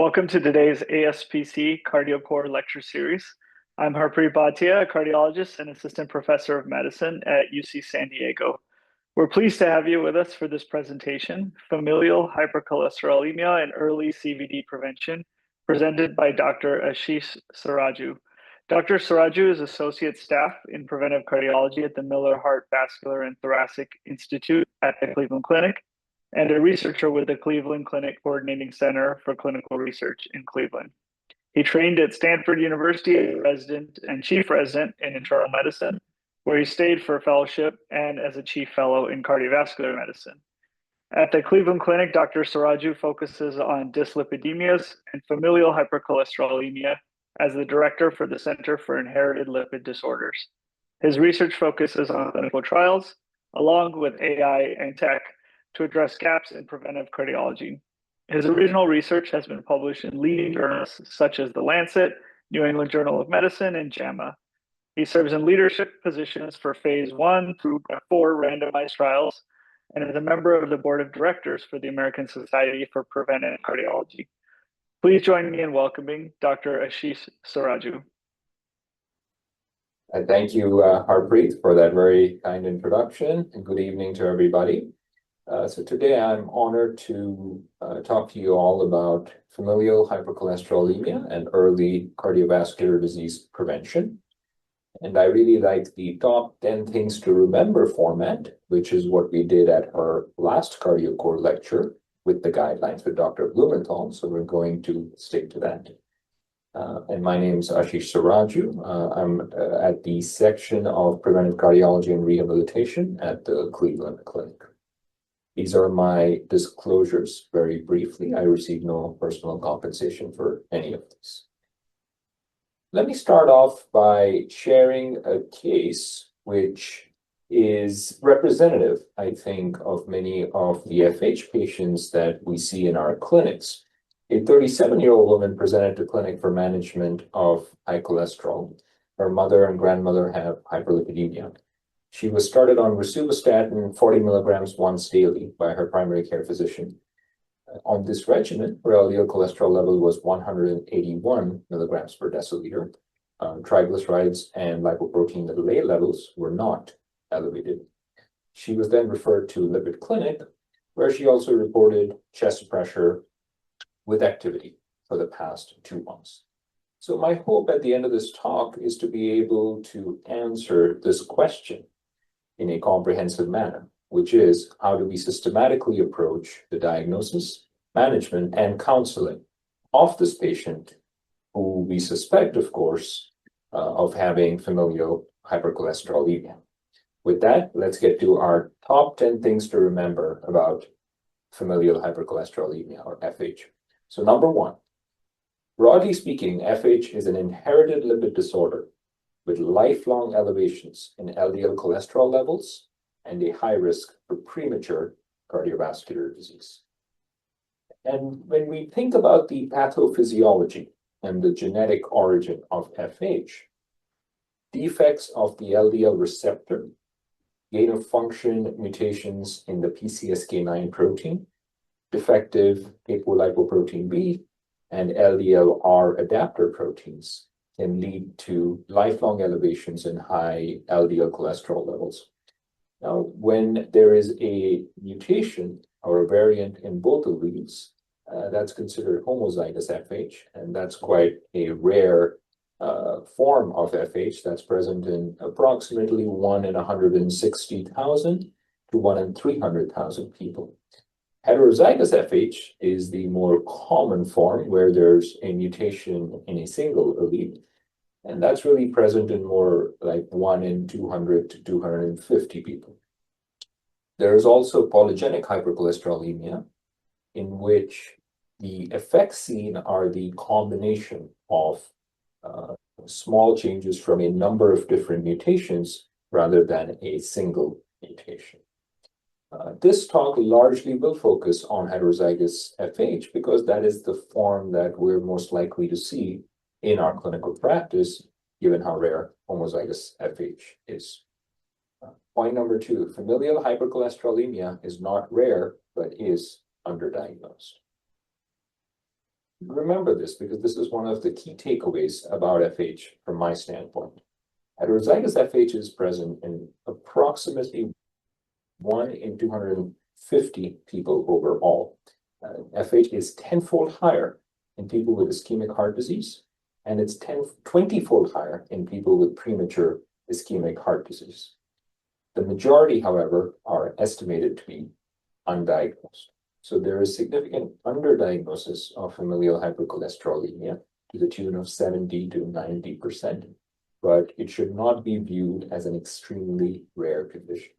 Welcome to today's ASPC CardioCore Lecture Series. I'm Harpreet, Bhatia, a cardiologist and assistant professor of medicine at UC San Diego. We're pleased to have you with us for this presentation, Familial Hypercholesterolemia and Early CVD Prevention, presented by Dr. Ashish Sarraju. Dr. Sarraju is associate staff in preventive cardiology at the Miller Heart Vascular and Thoracic Institute at the Cleveland Clinic, and a researcher with the Cleveland Clinic Coordinating Center for Clinical Research in Cleveland. He trained at Stanford University as resident and chief resident in internal medicine, where he stayed for a fellowship and as a chief fellow in cardiovascular medicine. At the Cleveland Clinic, Dr. Sarraju focuses on dyslipidemias and familial hypercholesterolemia as the director for the Center for Inherited Lipid Disorders. His research focuses on clinical trials, along with AI and tech, to address gaps in preventive cardiology. His original research has been published in leading journals such as The Lancet, New England Journal of Medicine, and JAMA. He serves in leadership positions for phase 1 through 4 randomized trials and is a member of the board of directors for the American Society for Preventive Cardiology. Please join me in welcoming Dr. Ashish Sarraju. Thank you, Harpreet, for that very kind introduction, and good evening to everybody. So today I'm honored to talk to you all about familial hypercholesterolemia and early cardiovascular disease prevention. And I really like the top 10 things to remember format, which is what we did at our last CardioCore lecture with the guidelines with Dr. Blumenthal. So we're going to stick to that. And my name is Ashish Sarraju. I'm at the section of preventive cardiology and rehabilitation at the Cleveland Clinic. These are my disclosures very briefly. I receive no personal compensation for any of these. Let me start off by sharing a case which is representative, I think, of many of the FH patients that we see in our clinics. A 37-year-old woman presented to clinic for management of high cholesterol. Her mother and grandmother have hyperlipidemia. She was started on rosuvastatin 40 milligrams once daily by her primary care physician. On this regimen, her LDL cholesterol level was 181 milligrams per deciliter. Triglycerides and lipoprotein A levels were not elevated. She was then referred to lipid clinic, where she also reported chest pressure with activity for the past 2 months. So my hope at the end of this talk is to be able to answer this question in a comprehensive manner, which is how do we systematically approach the diagnosis, management, and counseling of this patient who we suspect, of course, of having familial hypercholesterolemia. With that, let's get to our top 10 things to remember about familial hypercholesterolemia, or FH. So number 1, broadly speaking, FH is an inherited lipid disorder with lifelong elevations in LDL cholesterol levels and a high risk for premature cardiovascular disease. And when we think about the pathophysiology and the genetic origin of FH, defects of the LDL receptor, gain of function mutations in the PCSK9 protein, defective apolipoprotein B, and LDLR adapter proteins can lead to lifelong elevations in high LDL cholesterol levels. Now, when there is a mutation or a variant in both alleles, that's considered homozygous FH, and that's quite a rare form of FH that's present in approximately 1 in 160,000 to 1 in 300,000 people. Heterozygous FH is the more common form where there's a mutation in a single allele, and that's really present in more like 1 in 200 to 250 people. There is also polygenic hypercholesterolemia, in which the effects seen are the combination of small changes from a number of different mutations rather than a single mutation. This talk largely will focus on heterozygous FH because that is the form that we're most likely to see in our clinical practice, given how rare homozygous FH is. Point number 2, familial hypercholesterolemia is not rare, but is underdiagnosed. remember this because this is one of the key takeaways about FH from my standpoint. Heterozygous FH is present in approximately 1 in 250 people overall. FH is 10-fold higher in people with ischemic heart disease, and it's 20-fold higher in people with premature ischemic heart disease. The majority, however, are estimated to be undiagnosed. So there is significant underdiagnosis of familial hypercholesterolemia to the tune of 70 to 90%, but it should not be viewed as an extremely rare condition.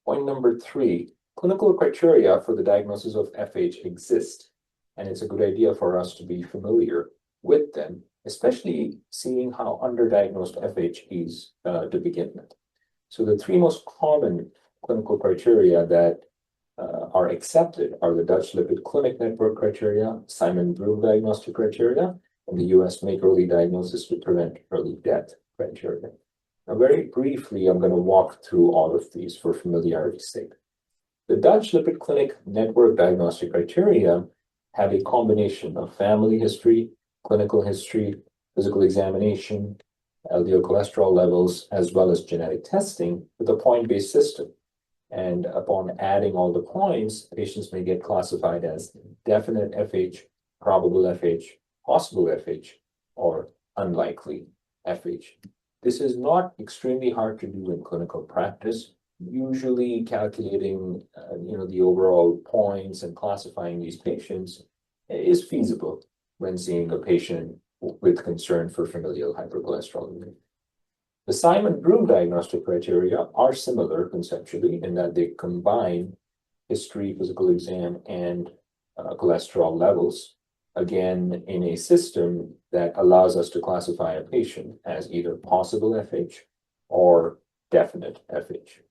Point number 3, clinical criteria for the diagnosis of FH exist, and it's a good idea for us to be familiar with them, especially seeing how underdiagnosed FH is to begin with. So the 3 most common clinical criteria that are accepted are the Dutch Lipid Clinic Network criteria, Simon-Broom diagnostic criteria, and the US Make Early Diagnosis to Prevent Early Death criteria. Now, very briefly, I'm going to walk through all of these for familiarity's sake. The Dutch Lipid Clinic Network diagnostic criteria have a combination of family history, clinical history, physical examination, LDL cholesterol levels, as well as genetic testing with a point-based system. And upon adding all the points, patients may get classified as definite FH, probable FH, possible FH, or unlikely FH. This is not extremely hard to do in clinical practice. Usually calculating the overall points and classifying these patients is feasible when seeing a patient with concern for familial hypercholesterolemia. The Simon-Broom diagnostic criteria are similar conceptually in that they combine history, physical exam, and cholesterol levels, again, in a system that allows us to classify a patient as either possible FH or definite FH.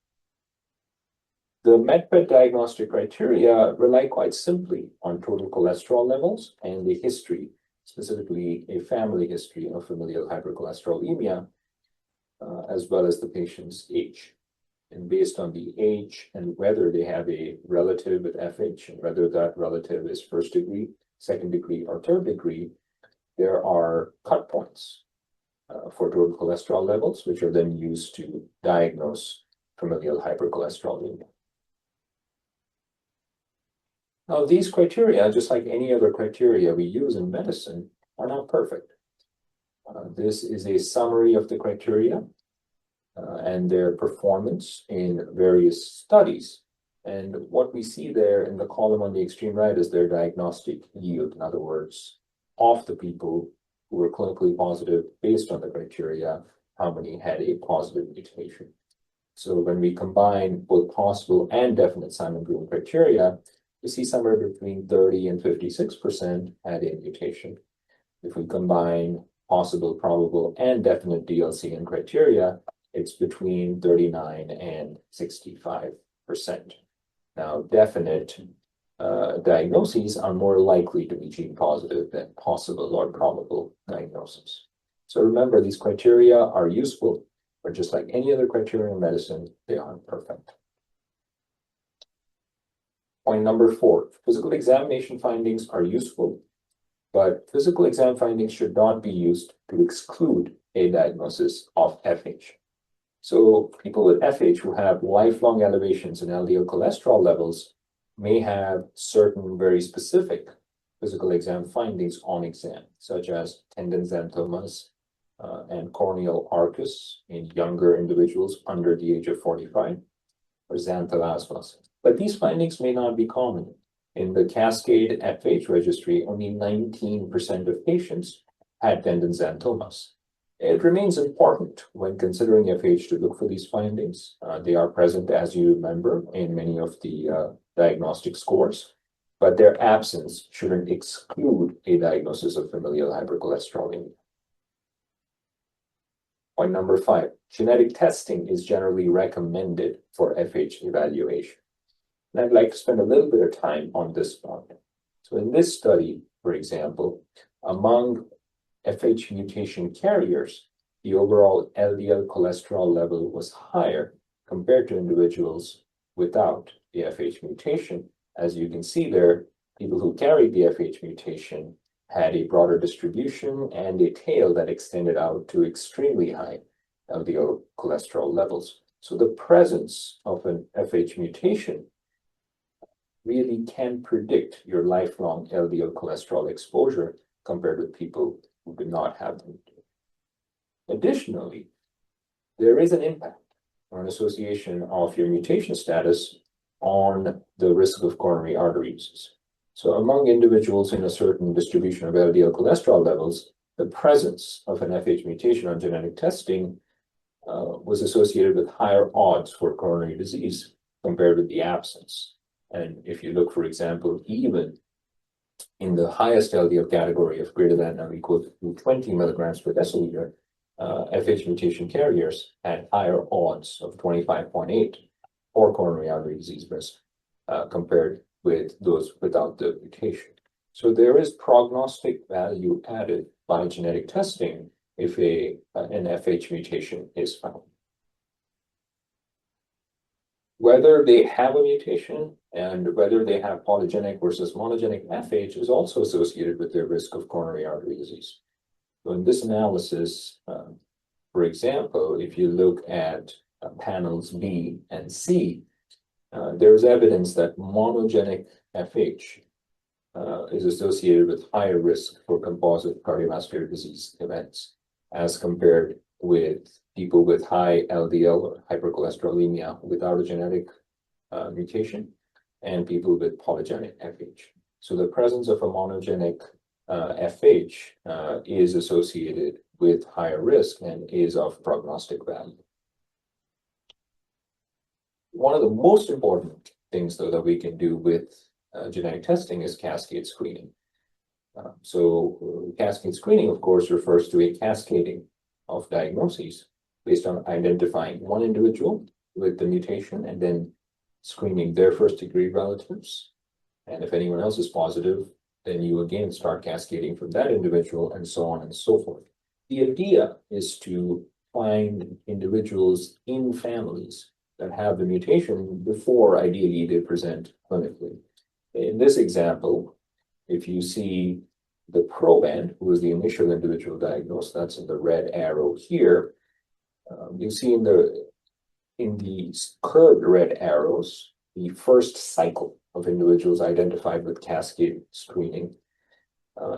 The MedPed diagnostic criteria rely quite simply on total cholesterol levels and the history, specifically a family history of familial hypercholesterolemia, as well as the patient's age. And based on the age and whether they have a relative with FH and whether that relative is first degree, second degree, or third degree, there are cut points for total cholesterol levels, which are then used to diagnose familial hypercholesterolemia. Now, these criteria, just like any other criteria we use in medicine, are not perfect. This is a summary of the criteria and their performance in various studies. And what we see there in the column on the extreme right is their diagnostic yield. In other words, of the people who were clinically positive based on the criteria, how many had a positive mutation. So when we combine both possible and definite Simon-Broom criteria, we see somewhere between 30 and 56% had a mutation. If we combine possible, probable, and definite DLCN criteria, it's between 39 and 65%. Now, definite diagnoses are more likely to be gene positive than possible or probable diagnoses. So remember, these criteria are useful, but just like any other criteria in medicine, they aren't perfect. Point number 4, physical examination findings are useful, but physical exam findings should not be used to exclude a diagnosis of FH. So people with FH who have lifelong elevations in LDL cholesterol levels may have certain very specific physical exam findings on exam, such as tendon xanthomas and corneal arcus in younger individuals under the age of 45, or xanthelasmas. But these findings may not be common. In the Cascade FH registry, only 19% of patients had tendon xanthomas. It remains important when considering FH to look for these findings. They are present, as you remember, in many of the diagnostic scores, but their absence shouldn't exclude a diagnosis of familial hypercholesterolemia. Point number 5, genetic testing is generally recommended for FH evaluation. And I'd like to spend a little bit of time on this point. So in this study, for example, among FH mutation carriers, the overall LDL cholesterol level was higher compared to individuals without the FH mutation. As you can see there, people who carried the FH mutation had a broader distribution and a tail that extended out to extremely high LDL cholesterol levels. So the presence of an FH mutation really can predict your lifelong LDL cholesterol exposure compared with people who do not have them. Additionally, there is an impact or an association of your mutation status on the risk of coronary artery disease. So among individuals in a certain distribution of LDL cholesterol levels, the presence of an FH mutation on genetic testing was associated with higher odds for coronary disease compared with the absence. And if you look, for example, even in the highest LDL category of greater than or equal to 20 milligrams per deciliter, FH mutation carriers had higher odds of 25.8 for coronary artery disease risk compared with those without the mutation. So there is prognostic value added by genetic testing if an FH mutation is found. Whether they have a mutation and whether they have polygenic versus monogenic FH is also associated with their risk of coronary artery disease. So in this analysis, for example, if you look at panels B and C, there's evidence that monogenic FH is associated with higher risk for composite cardiovascular disease events as compared with people with high LDL or hypercholesterolemia without a genetic mutation and people with polygenic FH. So the presence of a monogenic FH is associated with higher risk and is of prognostic value. One of the most important things, though, that we can do with genetic testing is cascade screening. So cascade screening, of course, refers to a cascading of diagnoses based on identifying one individual with the mutation and then screening their first-degree relatives. And if anyone else is positive, then you again start cascading from that individual and so on and so forth. The idea is to find individuals in families that have the mutation before ideally they present clinically. In this example, if you see the proband, who was the initial individual diagnosed, that's in the red arrow here, you see in the curved red arrows, the first cycle of individuals identified with cascade screening,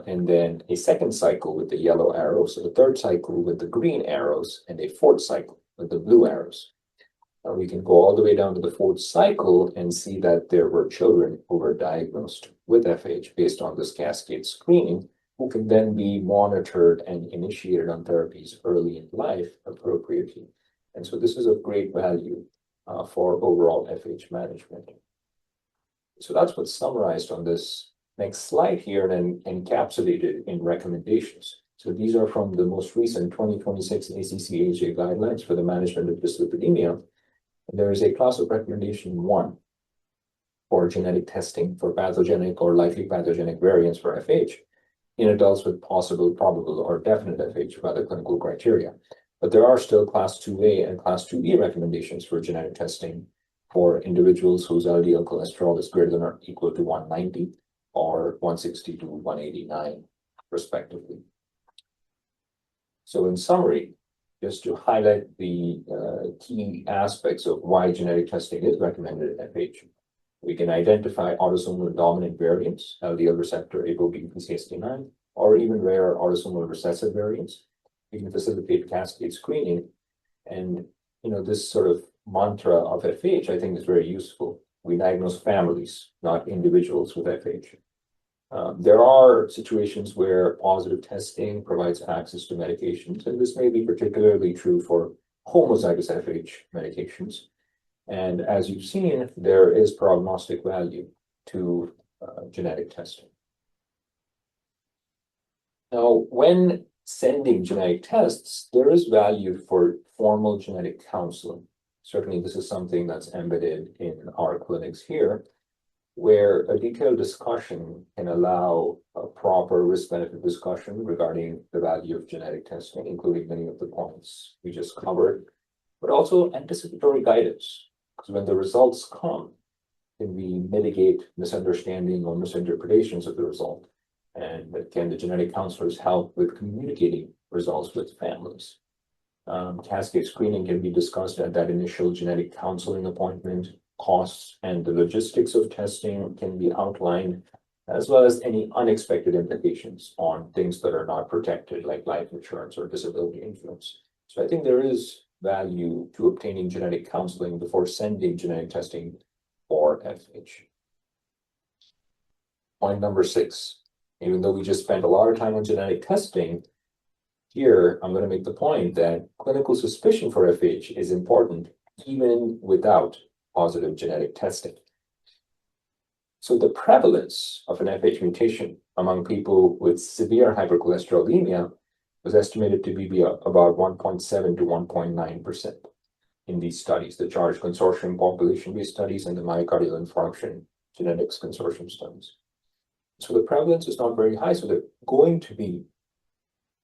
and then a second cycle with the yellow arrows, a third cycle with the green arrows, and a fourth cycle with the blue arrows. We can go all the way down to the fourth cycle and see that there were children who were diagnosed with FH based on this cascade screening, who can then be monitored and initiated on therapies early in life appropriately. And so this is of great value for overall FH management. So that's what's summarized on this next slide here and encapsulated in recommendations. So these are from the most recent 2026 ACC/AHA guidelines for the management of dyslipidemia. There is a class of recommendation 1 for genetic testing for pathogenic or likely pathogenic variants for FH in adults with possible, probable, or definite FH by the clinical criteria. But there are still class 2A and class 2B recommendations for genetic testing for individuals whose LDL cholesterol is greater than or equal to 190 or 160 to 189, respectively. So in summary, just to highlight the key aspects of why genetic testing is recommended at FH. We can identify autosomal dominant variants, LDL receptor ApoB PCSK9, or even rare autosomal recessive variants. We can facilitate cascade screening. And this sort of mantra of FH, I think, is very useful. We diagnose families, not individuals with FH. There are situations where positive testing provides access to medications, and this may be particularly true for homozygous FH medications. And as you've seen, there is prognostic value to genetic testing. Now, when sending genetic tests, there is value for formal genetic counseling. Certainly, this is something that's embedded in our clinics here, where a detailed discussion can allow a proper risk-benefit discussion regarding the value of genetic testing, including many of the points we just covered, but also anticipatory guidance, because when the results come, can we mitigate misunderstanding or misinterpretations of the result? And can the genetic counselors help with communicating results with families? Cascade screening can be discussed at that initial genetic counseling appointment. Costs and the logistics of testing can be outlined, as well as any unexpected implications on things that are not protected, like life insurance or disability insurance. So I think there is value to obtaining genetic counseling before sending genetic testing for FH. Point number 6, even though we just spent a lot of time on genetic testing, here I'm going to make the point that clinical suspicion for FH is important even without positive genetic testing. So the prevalence of an FH mutation among people with severe hypercholesterolemia was estimated to be about 1.7 to 1.9% in these studies, the Charge Consortium population-based studies and the myocardial infarction genetics consortium studies. So the prevalence is not very high, so there are going to be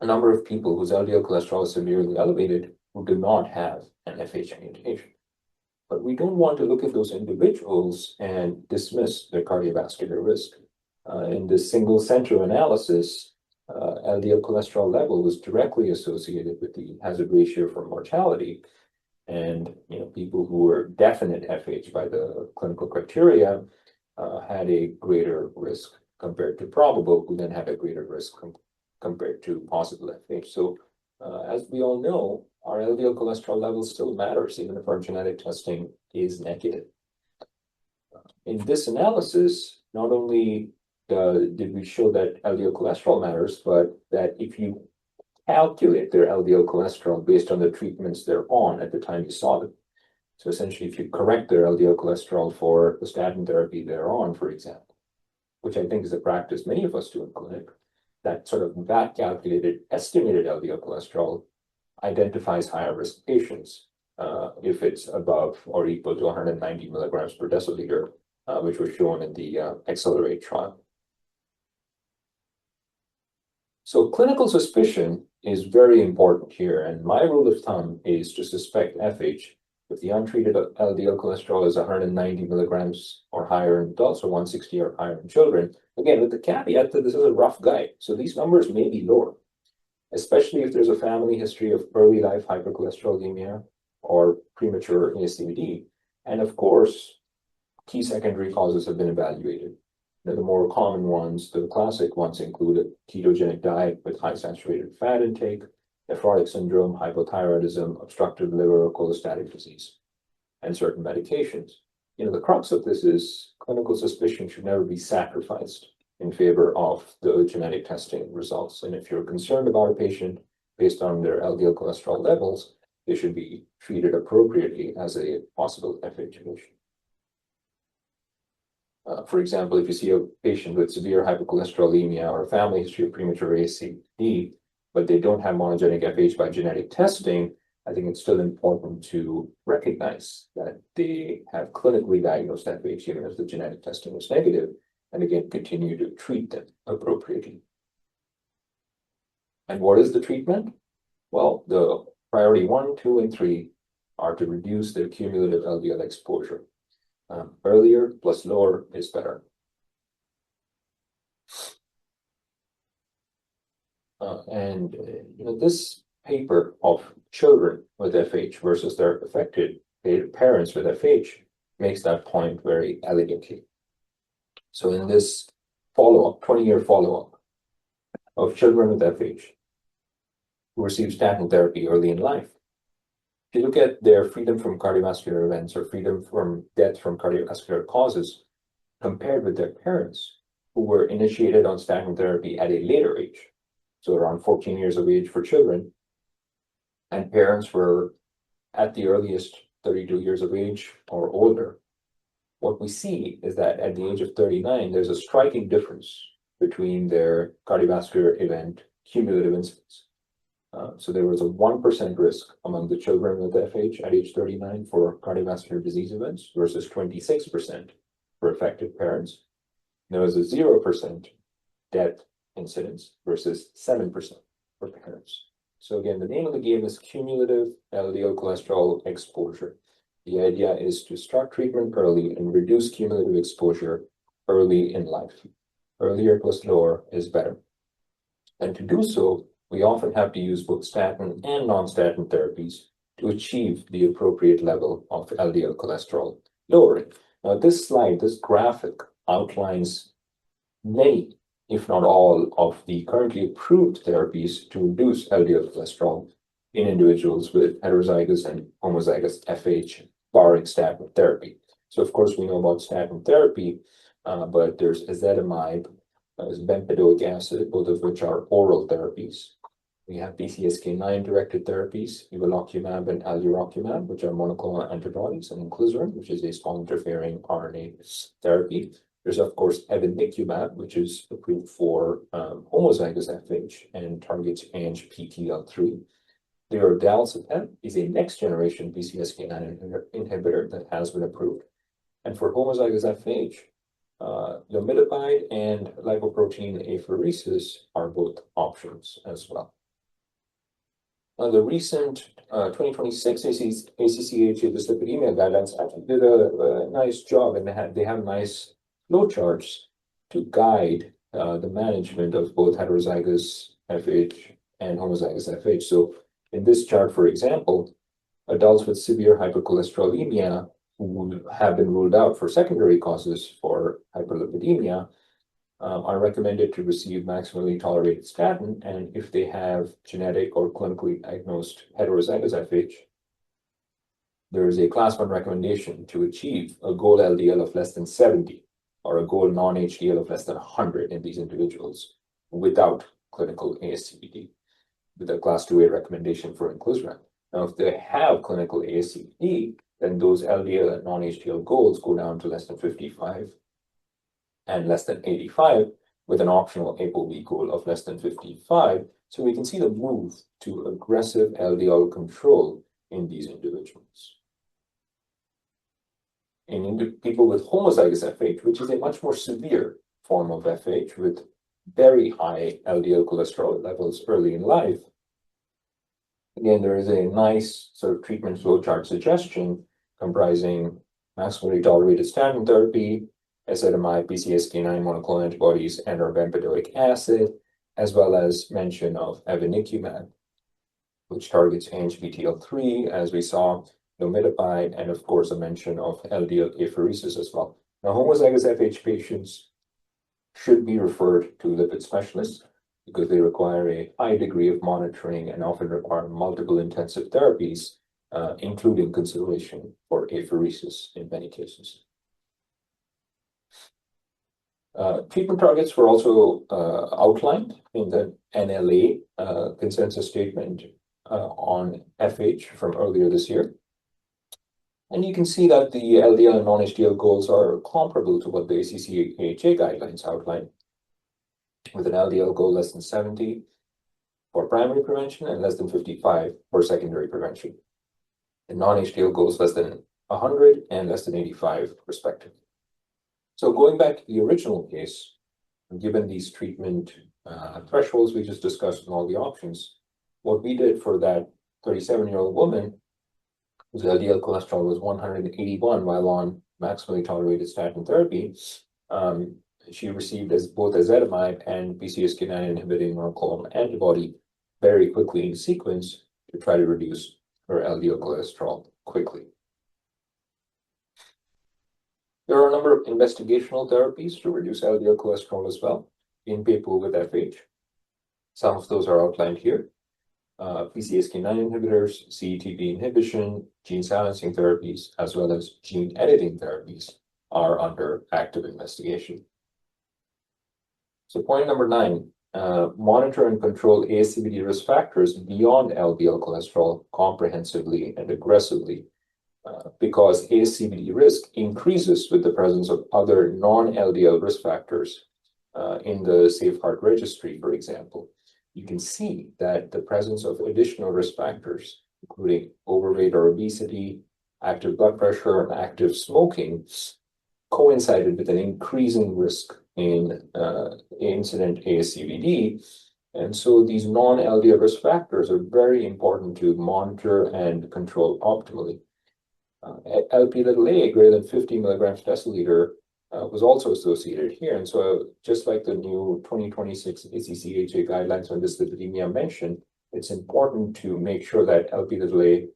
a number of people whose LDL cholesterol is severely elevated who do not have an FH mutation. But we don't want to look at those individuals and dismiss their cardiovascular risk. In this single center analysis, LDL cholesterol level was directly associated with the hazard ratio for mortality. And people who were definite FH by the clinical criteria had a greater risk compared to probable, who then had a greater risk compared to possible FH. So as we all know, our LDL cholesterol level still matters, even if our genetic testing is negative. In this analysis, not only did we show that LDL cholesterol matters, but that if you calculate their LDL cholesterol based on the treatments they're on at the time you saw them. So essentially, if you correct their LDL cholesterol for the statin therapy they're on, for example, which I think is a practice many of us do in clinic, that sort of back-calculated estimated LDL cholesterol identifies higher risk patients if it's above or equal to 190 milligrams per deciliter, which was shown in the Accelerate trial. So clinical suspicion is very important here, and my rule of thumb is to suspect FH if the untreated LDL cholesterol is 190 milligrams or higher in adults or 160 or higher in children. Again, with the caveat that this is a rough guide, so these numbers may be lower, especially if there's a family history of early life hypercholesterolemia or premature ASCVD. And of course, key secondary causes have been evaluated. The more common ones, the classic ones, include a ketogenic diet with high saturated fat intake, nephrotic syndrome, hypothyroidism, obstructive liver, or cholestatic disease, and certain medications. The crux of this is clinical suspicion should never be sacrificed in favor of the genetic testing results. And if you're concerned about a patient based on their LDL cholesterol levels, they should be treated appropriately as a possible FH patient. For example, if you see a patient with severe hypercholesterolemia or a family history of premature ASCVD, but they don't have monogenic FH by genetic testing, I think it's still important to recognize that they have clinically diagnosed FH, even if the genetic testing was negative, and again, continue to treat them appropriately. And what is the treatment? Well, the priority 1, 2, and 3 are to reduce their cumulative LDL exposure. Earlier plus lower is better. This paper of children with FH versus their affected parents with FH makes that point very elegantly. So in this follow-up, 20-year follow-up of children with FH who receive statin therapy early in life, if you look at their freedom from cardiovascular events or freedom from death from cardiovascular causes compared with their parents who were initiated on statin therapy at a later age, so around 14 years of age for children, and parents were at the earliest 32 years of age or older, what we see is that at the age of 39, there's a striking difference between their cardiovascular event cumulative incidence. So there was a 1% risk among the children with FH at age 39 for cardiovascular disease events versus 26% for affected parents. There was a 0% death incidence versus 7% for parents. So again, the name of the game is cumulative LDL cholesterol exposure. The idea is to start treatment early and reduce cumulative exposure early in life. Earlier plus lower is better. And to do so, we often have to use both statin and non-statin therapies to achieve the appropriate level of LDL cholesterol lowering. Now, this slide, this graphic outlines many, if not all, of the currently approved therapies to reduce LDL cholesterol in individuals with heterozygous and homozygous FH, barring statin therapy. So, of course, we know about statin therapy, but there's ezetimibe, there's bempedoic acid, both of which are oral therapies. We have PCSK9-directed therapies, evolocumab and alirocumab, which are monoclonal antibodies, and inclisiran, which is a small interfering RNA therapy. There's, of course, evinicumab, which is approved for homozygous FH and targets ANGPTL3. Dalcepan is a next-generation PCSK9 inhibitor that has been approved. And for homozygous FH, lamidopide and lipoprotein apheresis are both options as well. Now, the recent 2026 ACCHA dyslipidemia guidelines actually did a nice job, and they have nice flowcharts to guide the management of both heterozygous FH and homozygous FH. So in this chart, for example, adults with severe hypercholesterolemia who have been ruled out for secondary causes for hyperlipidemia are recommended to receive maximally tolerated statin, and if they have genetic or clinically diagnosed heterozygous FH, there is a class 1 recommendation to achieve a goal LDL of less than 70 or a goal non-HDL of less than 100 in these individuals without clinical ASCVD, with a class 2A recommendation for inclisiran. Now, if they have clinical ASCVD, then those LDL and non-HDL goals go down to less than 55 and less than 85, with an optional ApoB goal of less than 55. So we can see the move to aggressive LDL control in these individuals. In people with homozygous FH, which is a much more severe form of FH with very high LDL cholesterol levels early in life, again, there is a nice sort of treatment flowchart suggestion comprising maximally tolerated statin therapy, ezetimibe, PCSK9 monoclonal antibodies, and or bempedoic acid, as well as mention of evinicumab, which targets ANGPTL3, as we saw, lamidopide, and of course, a mention of LDL apheresis as well. Now, homozygous FH patients should be referred to lipid specialists because they require a high degree of monitoring and often require multiple intensive therapies, including consideration for apheresis in many cases. Treatment targets were also outlined in the NLA consensus statement on FH from earlier this year. And you can see that the LDL and non-HDL goals are comparable to what the ACCHA guidelines outline, with an LDL goal less than 70 for primary prevention and less than 55 for secondary prevention. And non-HDL goals less than 100 and less than 85, respectively. So going back to the original case, given these treatment thresholds we just discussed and all the options, what we did for that 37-year-old woman whose LDL cholesterol was 181 while on maximally tolerated statin therapy, she received both ezetimibe and PCSK9 inhibiting monoclonal antibody very quickly in sequence to try to reduce her LDL cholesterol quickly. There are a number of investigational therapies to reduce LDL cholesterol as well in people with FH. Some of those are outlined here. PCSK9 inhibitors, CETP inhibition, gene silencing therapies, as well as gene editing therapies are under active investigation. So point number 9, monitor and control ASCVD risk factors beyond LDL cholesterol comprehensively and aggressively, because ASCVD risk increases with the presence of other non-LDL risk factors in the Safeheart registry, for example. You can see that the presence of additional risk factors, including overweight or obesity, active blood pressure, and active smoking, coincided with an increasing risk in incident ASCVD. And so these non-LDL risk factors are very important to monitor and control optimally. Lp(a) greater than 50 milligrams per deciliter was also associated here. And so just like the new 2026 ACC/AHA guidelines on dyslipidemia mentioned, it's important to make sure that Lp(a)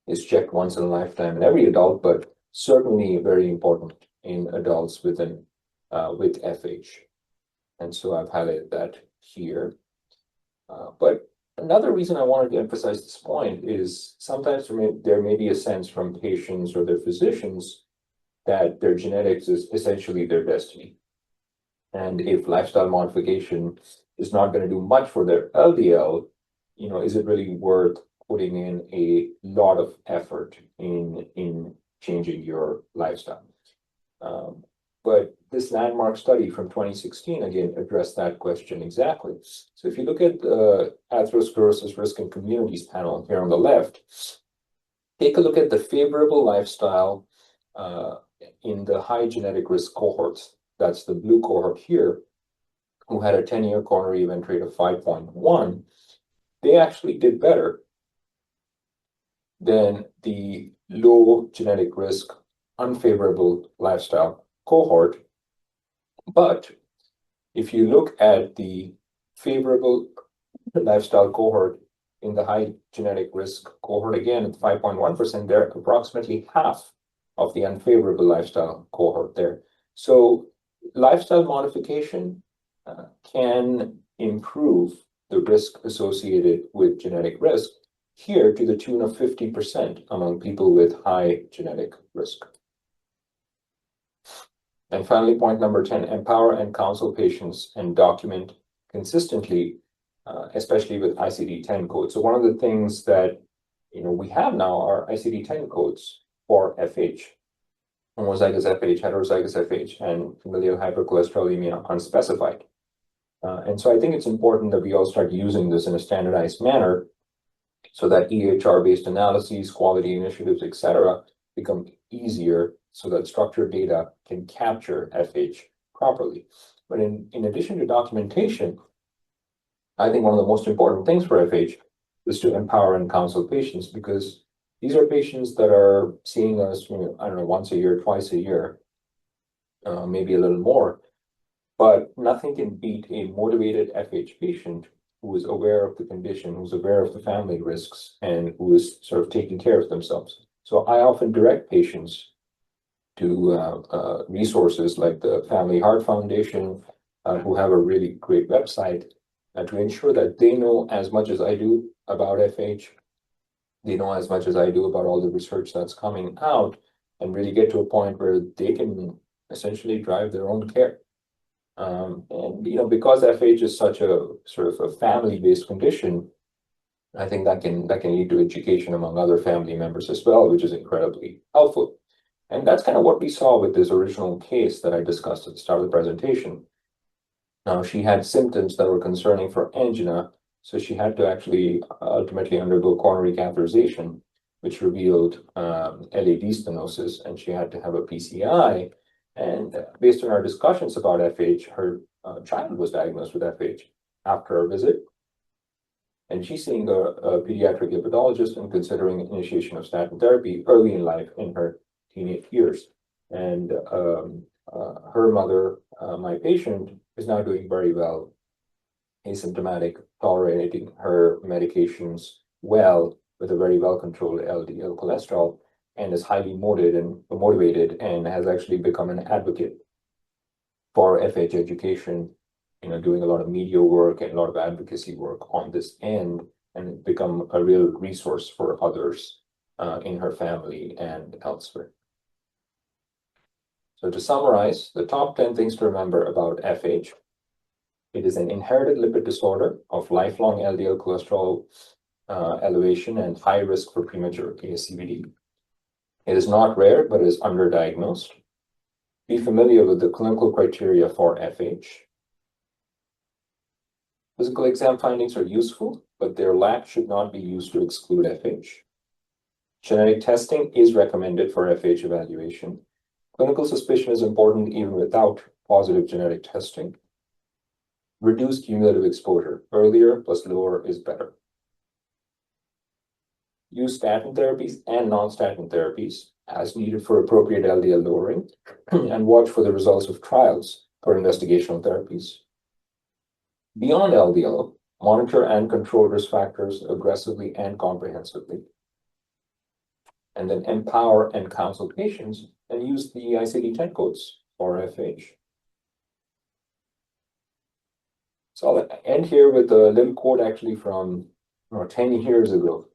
is checked once in a lifetime in every adult, but certainly very important in adults with FH. And so I've highlighted that here. But another reason I wanted to emphasize this point is sometimes there may be a sense from patients or their physicians that their genetics is essentially their destiny. And if lifestyle modification is not going to do much for their LDL, is it really worth putting in a lot of effort in changing your lifestyle? But this landmark study from 2016, again, addressed that question exactly. So if you look at the atherosclerosis risk and communities panel here on the left, take a look at the favorable lifestyle in the high genetic risk cohorts. That's the blue cohort here, who had a 10-year coronary event rate of 5.1. They actually did better than the low genetic risk, unfavorable lifestyle cohort. But if you look at the favorable lifestyle cohort in the high genetic risk cohort, again at 5.1%, they're approximately half of the unfavorable lifestyle cohort there. So lifestyle modification can improve the risk associated with genetic risk here to the tune of 50% among people with high genetic risk. And finally, point number 10, empower and counsel patients and document consistently, especially with ICD-10 codes. So one of the things that we have now are ICD-10 codes for FH, homozygous FH, heterozygous FH, and familial hypercholesterolemia unspecified. And so I think it's important that we all start using this in a standardized manner so that EHR-based analyses, quality initiatives, etc., become easier so that structured data can capture FH properly. But in addition to documentation, I think one of the most important things for FH is to empower and counsel patients, because these are patients that are seeing us, I don't know, once a year, twice a year, maybe a little more. But nothing can beat a motivated FH patient who is aware of the condition, who's aware of the family risks, and who is sort of taking care of themselves. So I often direct patients to resources like the Family Heart Foundation, who have a really great website, to ensure that they know as much as I do about FH, they know as much as I do about all the research that's coming out, and really get to a point where they can essentially drive their own care. And because FH is such a sort of a family-based condition, I think that can lead to education among other family members as well, which is incredibly helpful. And that's kind of what we saw with this original case that I discussed at the start of the presentation. Now, she had symptoms that were concerning for angina, so she had to actually ultimately undergo coronary catheterization, which revealed LAD stenosis, and she had to have a PCI. And based on our discussions about FH, her child was diagnosed with FH after our visit. And she's seeing a pediatric lipidologist and considering initiation of statin therapy early in life in her teenage years. And her mother, my patient, is now doing very well, asymptomatic, tolerating her medications well with a very well-controlled LDL cholesterol, and is highly motivated and has actually become an advocate for FH education, doing a lot of media work and a lot of advocacy work on this end, and become a real resource for others in her family and elsewhere. So to summarize, the top 10 things to remember about FH: it is an inherited lipid disorder of lifelong LDL cholesterol elevation and high risk for premature ASCVD. It is not rare, but is underdiagnosed. Be familiar with the clinical criteria for FH. Physical exam findings are useful, but their lack should not be used to exclude FH. Genetic testing is recommended for FH evaluation. Clinical suspicion is important even without positive genetic testing. Reduce cumulative exposure. Earlier plus lower is better. use statin therapies and non-statin therapies as needed for appropriate LDL lowering, and watch for the results of trials for investigational therapies. Beyond LDL, monitor and control risk factors aggressively and comprehensively. And then empower and counsel patients and use the ICD-10 codes for FH. So I'll end here with a little quote actually from 10 years ago.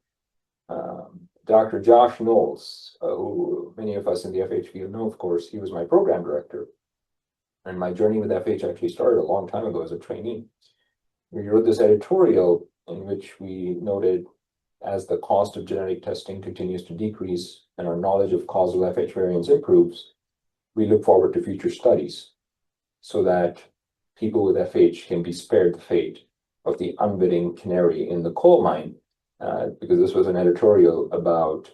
Dr. Josh Knowles, who many of us in the FH field know, of course, he was my program director. And my journey with FH actually started a long time ago as a trainee. We wrote this editorial in which we noted, as the cost of genetic testing continues to decrease and our knowledge of causal FH variants improves, we look forward to future studies so that people with FH can be spared the fate of the unwitting canary in the coal mine, because this was an editorial about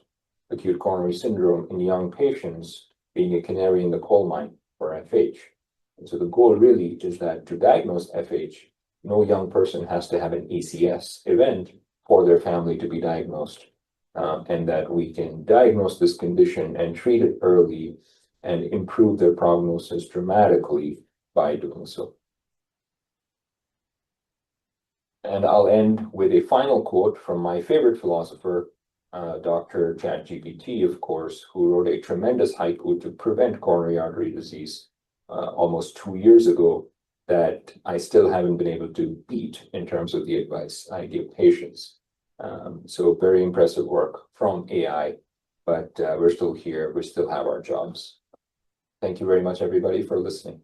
acute coronary syndrome in young patients being a canary in the coal mine for FH. And so the goal really is that to diagnose FH, no young person has to have an ACS event for their family to be diagnosed, and that we can diagnose this condition and treat it early and improve their prognosis dramatically by doing so. And I'll end with a final quote from my favorite philosopher, Dr. ChatGPT, of course, who wrote a tremendous haiku to prevent coronary artery disease almost 2 years ago that I still haven't been able to beat in terms of the advice I give patients. So very impressive work from AI, but we're still here. We still have our jobs. Thank you very much, everybody, for listening.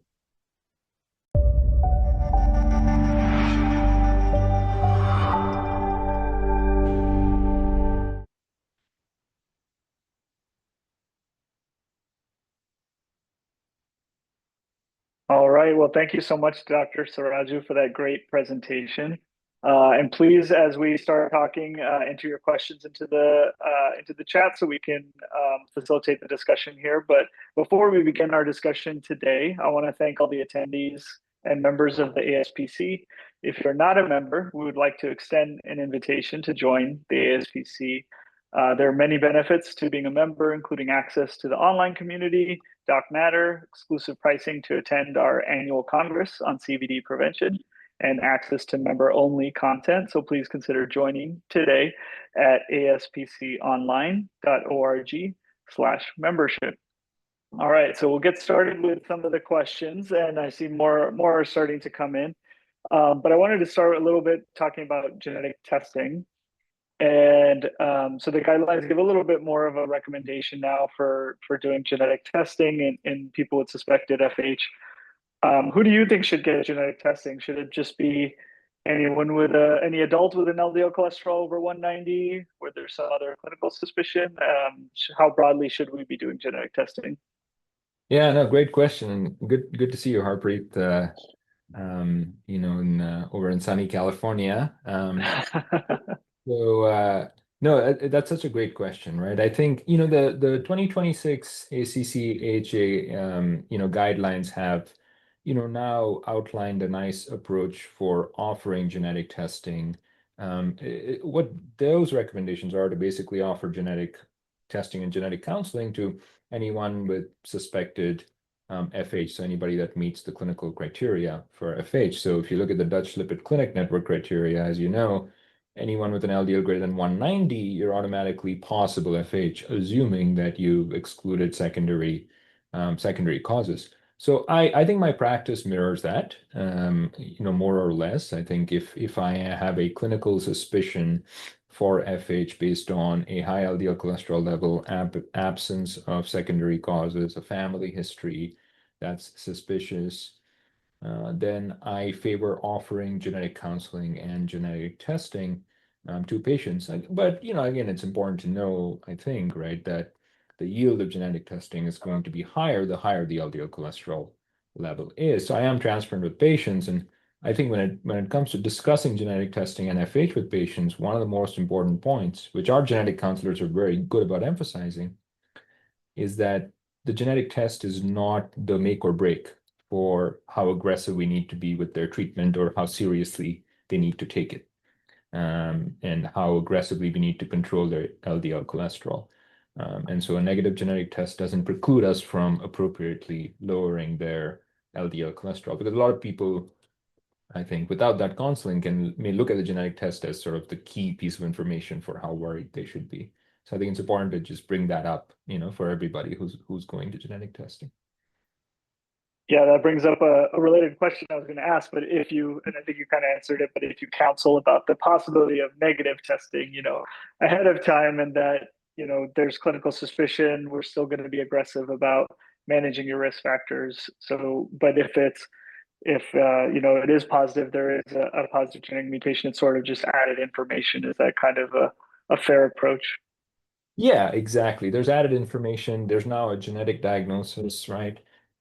All right. Well, thank you so much, Dr. Sarraju, for that great presentation. And please, as we start talking, enter your questions into the chat so we can facilitate the discussion here. But before we begin our discussion today, I want to thank all the attendees and members of the ASPC. If you're not a member, we would like to extend an invitation to join the ASPC. There are many benefits to being a member, including access to the online community, Doc Matter, exclusive pricing to attend our annual Congress on CVD prevention, and access to member-only content. So please consider joining today at aspconline.org/membership. All right, so we'll get started with some of the questions, and I see more are starting to come in. But I wanted to start a little bit talking about genetic testing. And so the guidelines give a little bit more of a recommendation now for doing genetic testing in people with suspected FH. Who do you think should get genetic testing? Should it just be anyone with any adult with an LDL cholesterol over 190, where there's some other clinical suspicion? How broadly should we be doing genetic testing? Yeah, no, great question. Good to see you, Harpreet. Over in sunny California. So no, that's such a great question, right? I think the 2026 ACC/AHA guidelines have now outlined a nice approach for offering genetic testing. What those recommendations are to basically offer genetic testing and genetic counseling to anyone with suspected FH, so anybody that meets the clinical criteria for FH. So if you look at the Dutch Lipid Clinic Network criteria, as you know, anyone with an LDL greater than 190, you're automatically possible FH, assuming that you've excluded secondary causes. So I think my practice mirrors that, more or less. I think if I have a clinical suspicion for FH based on a high LDL cholesterol level, absence of secondary causes, a family history that's suspicious, then I favor offering genetic counseling and genetic testing to patients. But again, it's important to know, I think, right, that the yield of genetic testing is going to be higher the higher the LDL cholesterol level is. So I am transparent with patients, and I think when it comes to discussing genetic testing and FH with patients, one of the most important points, which our genetic counselors are very good about emphasizing, is that the genetic test is not the make or break for how aggressive we need to be with their treatment or how seriously they need to take it. and how aggressively we need to control their LDL cholesterol. And so a negative genetic test doesn't preclude us from appropriately lowering their LDL cholesterol, because a lot of people, I think, without that counseling may look at the genetic test as sort of the key piece of information for how worried they should be. So I think it's important to just bring that up, for everybody who's going to genetic testing. Yeah, that brings up a related question I was going to ask, but if you, and I think you kind of answered it, but if you counsel about the possibility of negative testing, ahead of time, and that, there's clinical suspicion, we're still going to be aggressive about managing your risk factors. So, but if it is positive, there is a positive genetic mutation, it's sort of just added information. Is that kind of a fair approach? Yeah, exactly. There's added information. There's now a genetic diagnosis, right?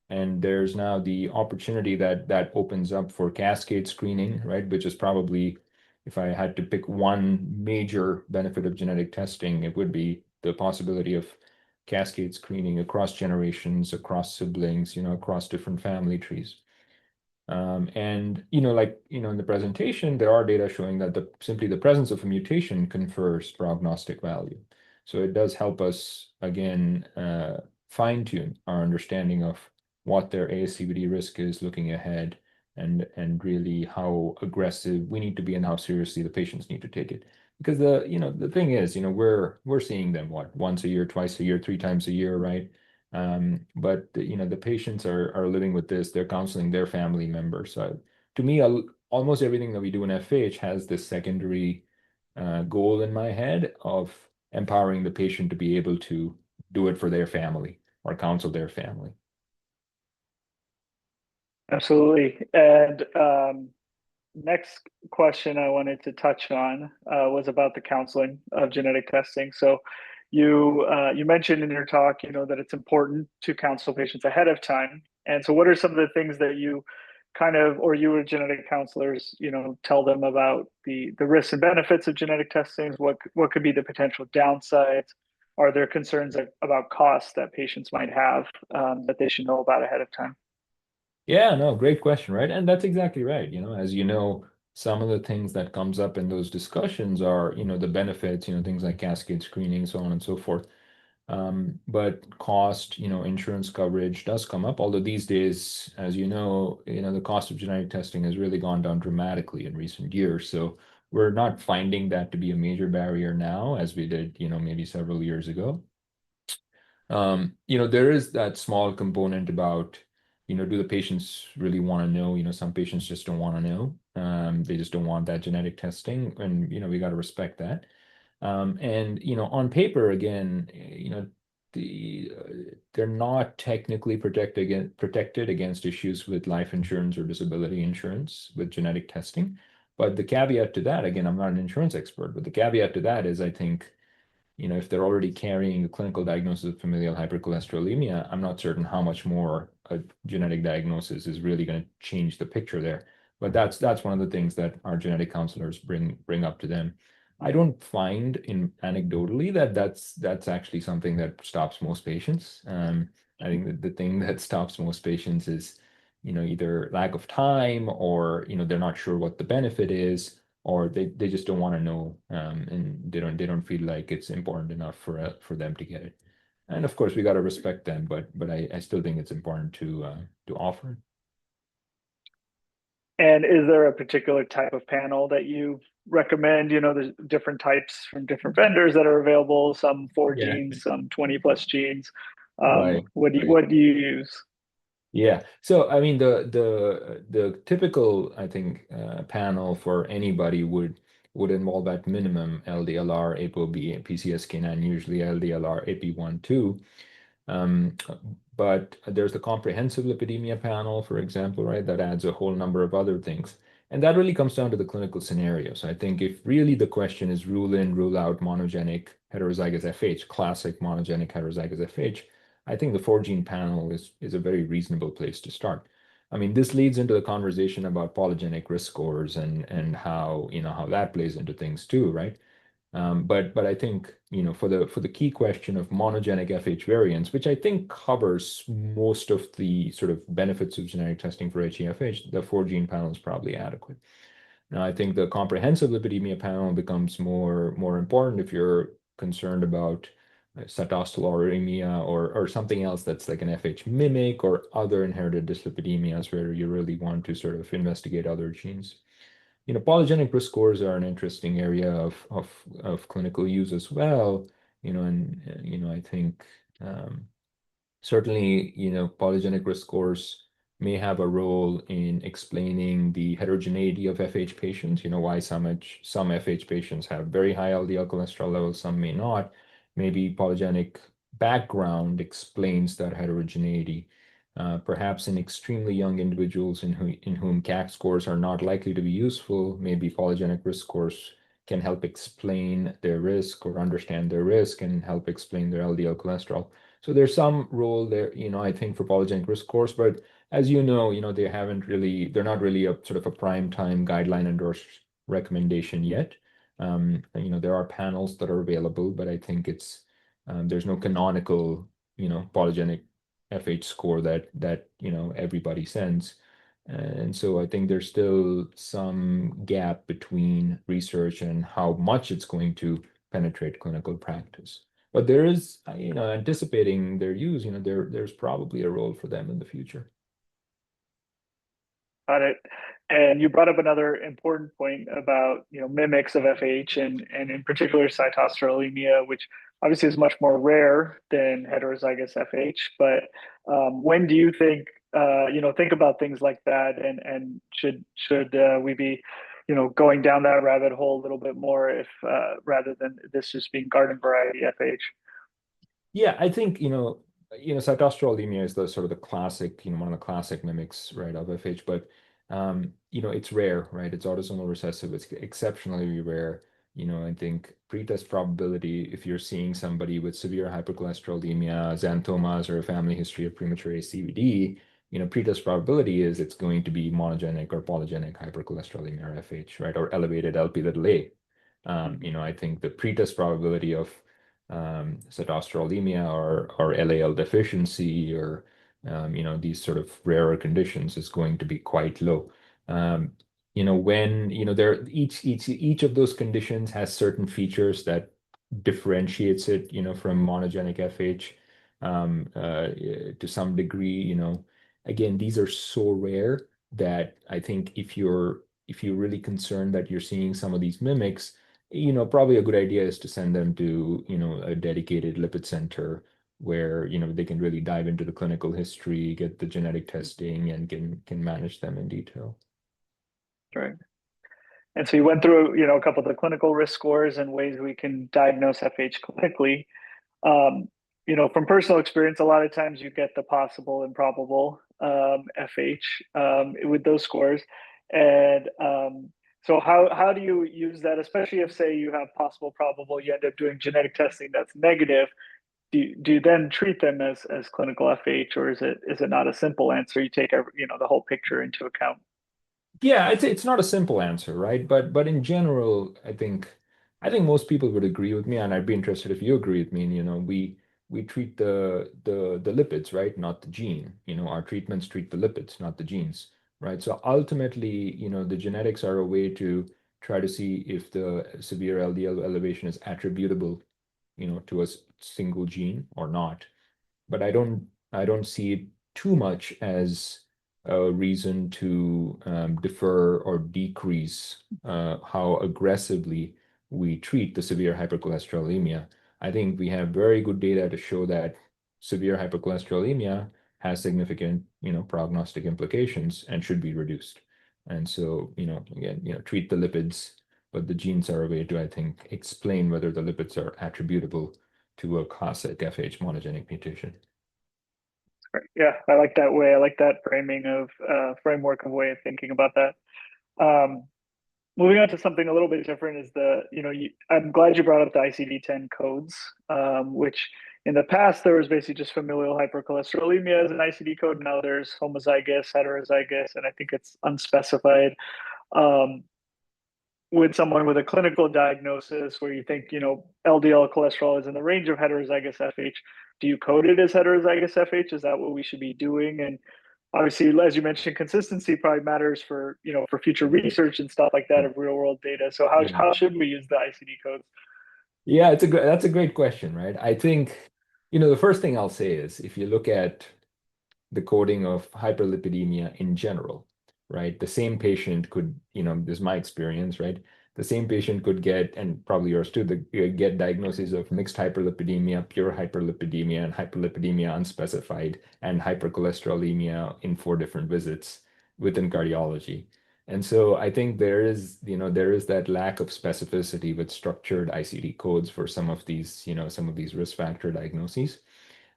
And there's now the opportunity that opens up for cascade screening, right? Which is probably, if I had to pick one major benefit of genetic testing, it would be the possibility of cascade screening across generations, across siblings, across different family trees. And in the presentation, there are data showing that simply the presence of a mutation confers prognostic value. So it does help us, again, fine-tune our understanding of what their ASCVD risk is looking ahead, and really how aggressive we need to be and how seriously the patients need to take it. Because the thing is, we're seeing them once a year, twice a year, 3 times a year, right? But the patients are living with this, they're counseling their family members. So to me, almost everything that we do in FH has this secondary goal in my head of empowering the patient to be able to do it for their family or counsel their family. Absolutely. And next question I wanted to touch on was about the counseling of genetic testing. So you mentioned in your talk, that it's important to counsel patients ahead of time. And so what are some of the things that you or you or genetic counselors, tell them about the risks and benefits of genetic testing? What could be the potential downsides? Are there concerns about costs that patients might have that they should know about ahead of time? Yeah, no, great question, right? And that's exactly right. As some of the things that comes up in those discussions are, the benefits, things like cascade screening, so on and so forth. But cost, insurance coverage does come up. Although these days, as the cost of genetic testing has really gone down dramatically in recent years. So we're not finding that to be a major barrier now, as we did, maybe several years ago. There is that small component about, do the patients really want to know? Some patients just don't want to know. They just don't want that genetic testing, and we got to respect that. And on paper, again, they're not technically protected against issues with life insurance or disability insurance with genetic testing. But the caveat to that, again, I'm not an insurance expert, but the caveat to that is, I think, if they're already carrying a clinical diagnosis of familial hypercholesterolemia, I'm not certain how much more a genetic diagnosis is really going to change the picture there. But that's one of the things that our genetic counselors bring up to them. I don't find anecdotally that's actually something that stops most patients. I think that the thing that stops most patients is, either lack of time, or they're not sure what the benefit is, or they just don't want to know, and they don't feel like it's important enough for them to get it. And of course, we got to respect them, but I still think it's important to offer. And is there a particular type of panel that you recommend? There's different types from different vendors that are available, some 4 Yeah. genes, some 20 plus genes. Right. What do you use? Yeah. So I mean, the typical, I think, panel for anybody would involve at minimum LDLR, ApoB, PCSK9, usually LDLR, AP1, 2. But there's the comprehensive lipidemia panel, for example, right? That adds a whole number of other things. And that really comes down to the clinical scenario. So I think if really the question is rule in, rule out monogenic heterozygous FH, classic monogenic heterozygous FH, I think the 4-gene panel is a very reasonable place to start. I mean, this leads into the conversation about polygenic risk scores and how that plays into things too, right? But I think, for the key question of monogenic FH variants, which I think covers most of the sort of benefits of genetic testing for HeFH, the 4-gene panel is probably adequate. Now, I think the comprehensive lipidemia panel becomes more important if you're concerned about cytostololemia or something else that's like an FH mimic or other inherited dyslipidemias where you really want to sort of investigate other genes. Polygenic risk scores are an interesting area of clinical use as well. And I think certainly, polygenic risk scores may have a role in explaining the heterogeneity of FH patients, why some FH patients have very high LDL cholesterol levels, some may not. Maybe polygenic background explains that heterogeneity. Perhaps in extremely young individuals in whom CAC scores are not likely to be useful, maybe polygenic risk scores can help explain their risk or understand their risk and help explain their LDL cholesterol. So there's some role there, I think, for polygenic risk scores, but as they're not really a sort of a prime time guideline endorsed recommendation yet. There are panels that are available, but I think there's no canonical, polygenic FH score that everybody sends. And so I think there's still some gap between research and how much it's going to penetrate clinical practice. But there is, anticipating their use, there's probably a role for them in the future. Got it. And you brought up another important point about mimics of FH and in particular cytostololemia, which obviously is much more rare than heterozygous FH. But when do you think think about things like that, and should we be going down that rabbit hole a little bit more if rather than this just being garden variety FH? Yeah, I think cytostololemia is the sort of the classic, one of the classic mimics, right, of FH, but it's rare, right? It's autosomal recessive. It's exceptionally rare. I think pretest probability, if you're seeing somebody with severe hypercholesterolemia, xanthomas, or a family history of premature CVD, pretest probability is it's going to be monogenic or polygenic hypercholesterolemia or FH, right? Or elevated Lp(a). I think the pretest probability of cytostololemia or LAL deficiency or these sort of rarer conditions is going to be quite low. When there each of those conditions has certain features that differentiates it from monogenic FH to some degree. Again, these are so rare that I think if you're really concerned that you're seeing some of these mimics, probably a good idea is to send them to a dedicated lipid center where they can really dive into the clinical history, get the genetic testing, and can manage them in detail. Right. And so you went through a couple of the clinical risk scores and ways we can diagnose FH clinically. From personal experience, a lot of times you get the possible and probable FH with those scores, and so how do you use that, especially if, say, you have possible, probable, you end up doing genetic testing that's negative? Do you then treat them as clinical FH, or is it not a simple answer? You take the whole picture into account. Yeah, it's not a simple answer, right? But in general, I think most people would agree with me, and I'd be interested if you agree with me. We treat the lipids, right, not the gene. Our treatments treat the lipids, not the genes, right? So ultimately, the genetics are a way to try to see if the severe LDL elevation is attributable, to a single gene or not. But I don't see it too much as a reason to defer or decrease how aggressively we treat the severe hypercholesterolemia. I think we have very good data to show that severe hypercholesterolemia has significant, prognostic implications and should be reduced. And so, again, treat the lipids, but the genes are a way to, I think, explain whether the lipids are attributable to a classic FH monogenic mutation. Yeah, I like that way. I like that framework of way of thinking about that. Moving on to something a little bit different is I'm glad you brought up the ICD-10 codes, which in the past there was basically just familial hypercholesterolemia as an ICD code. Now there's homozygous, heterozygous, and I think it's unspecified. With someone with a clinical diagnosis where you think, LDL cholesterol is in the range of heterozygous FH, do you code it as heterozygous FH? Is that what we should be doing? And obviously, as you mentioned, consistency probably matters for, for future research and stuff like that of real world data. So how should we use the ICD codes? Yeah, that's a great question, right? I think, the first thing I'll say is if you look at the coding of hyperlipidemia in general, right? The same patient could, this is my experience, right? The same patient could get, and probably yours too, get diagnoses of mixed hyperlipidemia, pure hyperlipidemia, and hyperlipidemia unspecified, and hypercholesterolemia in 4 different visits within cardiology. And so I think there is that lack of specificity with structured ICD codes for some of these risk factor diagnoses.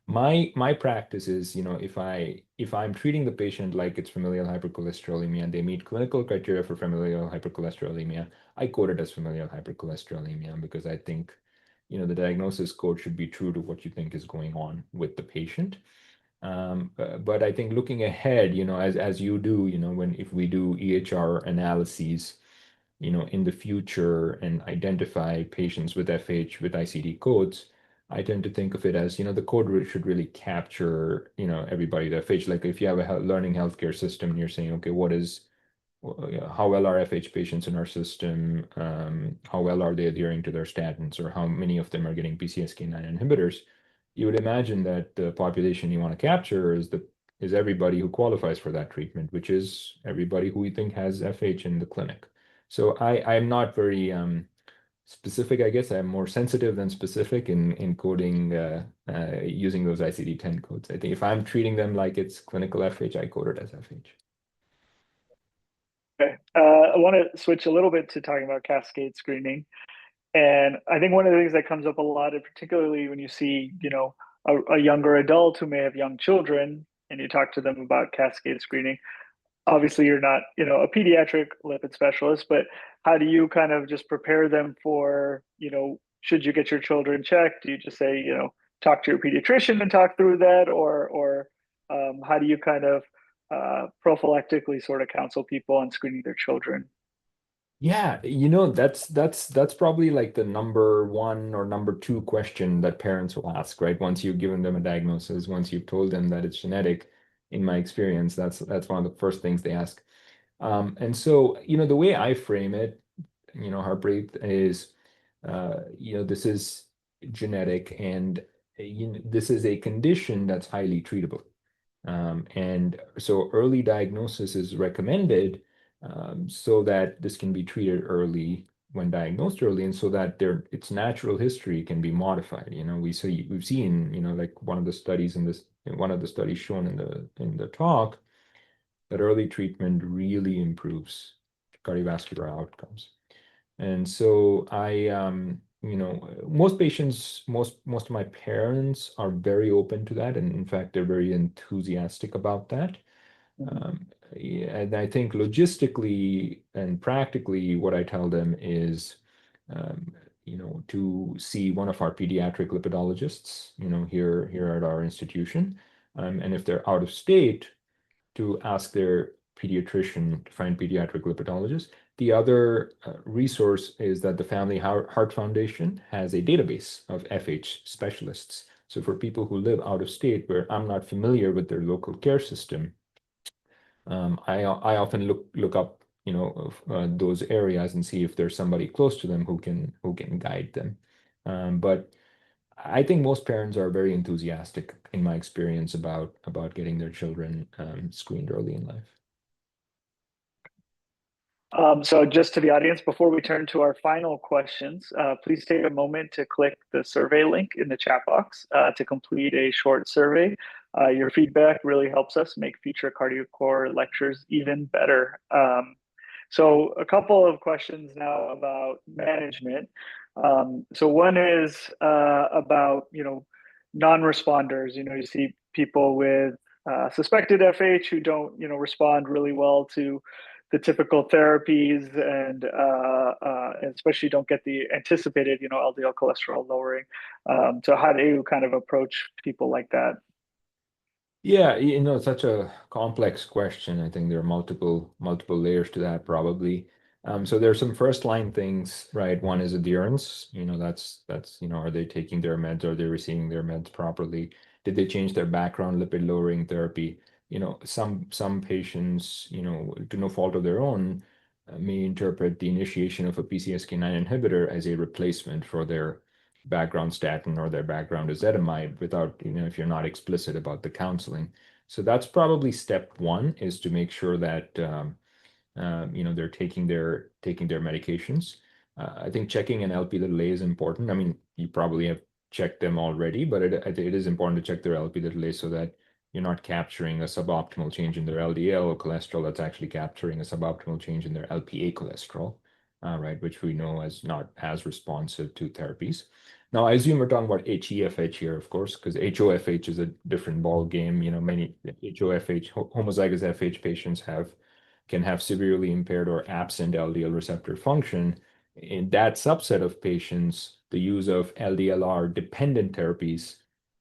My practice is, if I'm treating the patient like it's familial hypercholesterolemia and they meet clinical criteria for familial hypercholesterolemia, I code it as familial hypercholesterolemia because I think, the diagnosis code should be true to what you think is going on with the patient. But I think looking ahead, as you do, if we do EHR analyses, in the future and identify patients with FH with ICD codes, I tend to think of it as, the code should really capture, everybody with FH. Like if you have a learning healthcare system and you're saying, okay, how well are FH patients in our system? How well are they adhering to their statins, or how many of them are getting PCSK9 inhibitors? You would imagine that the population you want to capture is everybody who qualifies for that treatment, which is everybody who we think has FH in the clinic. So I'm not very specific, I guess. I'm more sensitive than specific in coding using those ICD-10 codes. I think if I'm treating them like it's clinical FH, I code it as FH. Okay. I want to switch a little bit to talking about cascade screening. And I think one of the things that comes up a lot, and particularly when you see, a younger adult who may have young children and you talk to them about cascade screening, obviously you're not, a pediatric lipid specialist, but how do you kind of just prepare them for, should you get your children checked? Do you just say, talk to your pediatrician and talk through that? Or how do you kind of prophylactically sort of counsel people on screening their children? Yeah, that's probably like the number 1 or number 2 question that parents will ask, right? Once you've given them a diagnosis, once you've told them that it's genetic, in my experience, that's one of the first things they ask. And so, the way I frame it, Harpreet, is, this is genetic, and this is a condition that's highly treatable. And so early diagnosis is recommended, so that this can be treated early when diagnosed early, and so that its natural history can be modified. We've seen, like one of the studies shown in the talk, that early treatment really improves cardiovascular outcomes. And so most patients, most of my parents are very open to that, and in fact, they're very enthusiastic about that. And I think logistically and practically, what I tell them is, to see one of our pediatric lipidologists, here at our institution, and if they're out of state, to ask their pediatrician to find pediatric lipidologists. The other resource is that the Family Heart Foundation has a database of FH specialists. So for people who live out of state where I'm not familiar with their local care system, I often look up, those areas and see if there's somebody close to them who can guide them. But I think most parents are very enthusiastic, in my experience, about getting their children screened early in life. So just to the audience, before we turn to our final questions, please take a moment to click the survey link in the chat box to complete a short survey. Your feedback really helps us make future CardioCore lectures even better. So a couple of questions now about management. So one is about, non-responders. You see people with suspected FH who don't, respond really well to the typical therapies, and especially don't get the anticipated, LDL cholesterol lowering. So how do you kind of approach people like that? Yeah, it's such a complex question. I think there are multiple layers to that, probably. So there are some first line things, right? One is adherence. That's are they taking their meds? Are they receiving their meds properly? Did they change their background lipid lowering therapy? some patients, to no fault of their own, may interpret the initiation of a PCSK9 inhibitor as a replacement for their background statin or their background ezetimibe without, if you're not explicit about the counseling. So that's probably step one, is to make sure that they're taking their medications. I think checking an Lp(a) is important. I mean, you probably have checked them already, but it is important to check their Lp(a) so that you're not capturing a suboptimal change in their LDL cholesterol that's actually capturing a suboptimal change in their Lp(a) cholesterol, right, which we know is not as responsive to therapies. Now, I assume we're talking about HeFH here, of course, because HoFH is a different ball game. Many HoFH, homozygous FH patients can have severely impaired or absent LDL receptor function. In that subset of patients, the use of LDLR-dependent therapies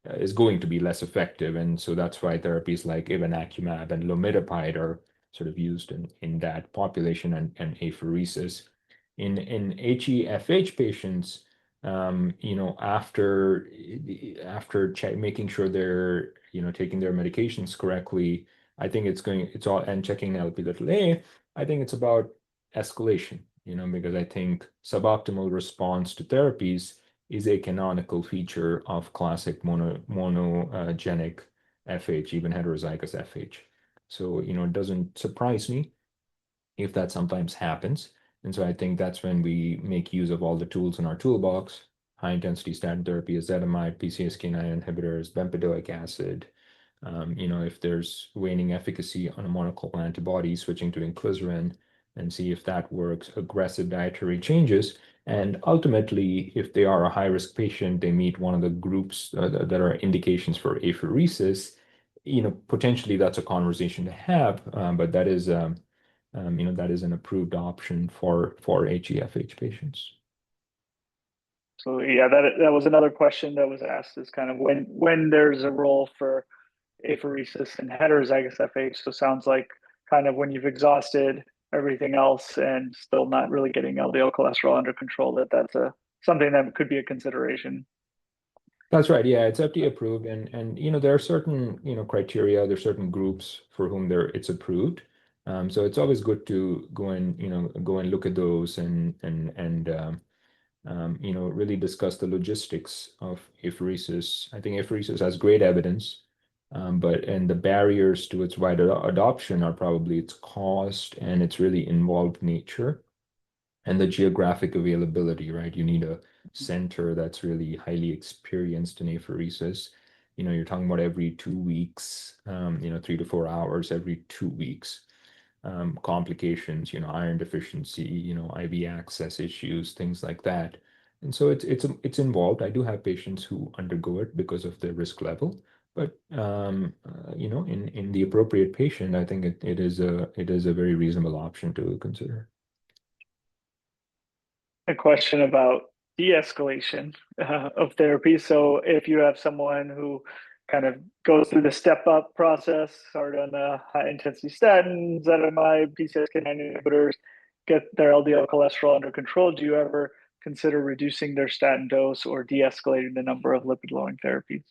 is going to be less effective. And so that's why therapies like evinacumab and lomidopide are sort of used in that population, and apheresis. In HeFH patients, after making sure they're taking their medications correctly, I think it's all, and checking Lp(a), I think it's about escalation, because I think suboptimal response to therapies is a canonical feature of classic monogenic FH, even heterozygous FH. So, it doesn't surprise me if that sometimes happens. And so I think that's when we make use of all the tools in our toolbox: high intensity statin therapy, ezetimibe, PCSK9 inhibitors, bempedoic acid. If there's waning efficacy on a monoclonal antibody, switching to inclisiran and see if that works, aggressive dietary changes. And ultimately, if they are a high-risk patient, they meet one of the groups that are indications for apheresis, potentially that's a conversation to have, but that is an approved option for HeFH patients. So yeah, that was another question that was asked, is kind of when there's a role for apheresis and heterozygous FH. So sounds like kind of when you've exhausted everything else and still not really getting LDL cholesterol under control, that's something that could be a consideration. That's right. Yeah, it's FDA approved, and there are certain criteria. There's certain groups for whom it's approved. So it's always good to go and look at those and really discuss the logistics of apheresis. I think apheresis has great evidence, but the barriers to its wide adoption are probably its cost and its really involved nature and the geographic availability, right? You need a center that's really highly experienced in apheresis. You're talking about every 2 weeks, 3 to 4 hours every 2 weeks. Complications, iron deficiency, IV access issues, things like that. And so it's involved. I do have patients who undergo it because of their risk level, but in the appropriate patient, I think it is a very reasonable option to consider. A question about de-escalation of therapy. So if you have someone who kind of goes through the step-up process, start on the high-intensity statins, ezetimibe, PCSK9 inhibitors, get their LDL cholesterol under control, do you ever consider reducing their statin dose or de-escalating the number of lipid-lowering therapies?